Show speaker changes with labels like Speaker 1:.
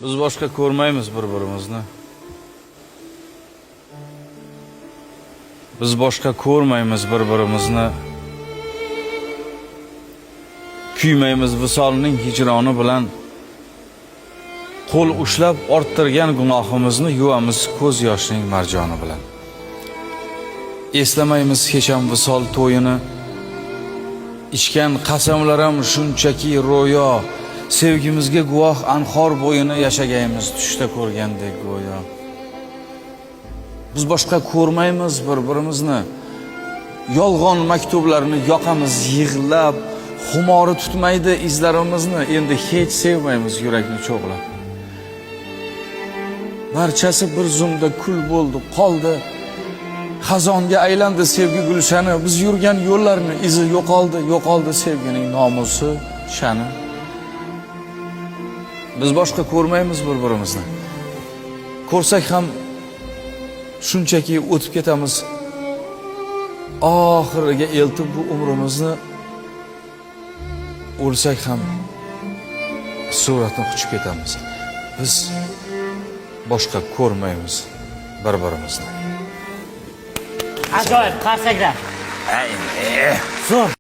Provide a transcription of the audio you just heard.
Speaker 1: Biz boshqa ko'rmaymiz bir-birimizni. Biz boshqa ko'rmaymiz bir-birimizni. Kuymaymiz visolning hijroni bilan. Qo'l ushlab orttirgan gunohimizni yuvamiz ko'z yoshning marjoni bilan. Eslamaymiz hech ham visol to'yini. Ichgan qasamlar ham shunchaki ro'yo. Sevgimizga guvoh anhor bo'yini yashagaymiz tushda ko'rgandek go'yo. Biz boshqa ko'rmaymiz bir-birimizni. Yolg'on maktublarni yoqamiz yig'lab, xumori tutmaydi izlarimizni, endi hech sevmaymiz yurakni cho'g'lab. Barchasi bir zumda kul bo'ldi, qoldi. Xazonga aylandi sevgi gulshani, biz yurgan yo'llarni izi yo'qoldi sevgining nomusi, shani. Biz boshqa ko'rmaymiz bir-birimizni. Ko'rsak ham shunchaki o'tib ketamiz. Oxiriga eltib bu umrimizni, o'lsak ham suratni quchib ketamiz. Biz boshqa ko'rmaymiz bir-birimizni.
Speaker 2: Ajoyib, qarsaklar. Zo'r.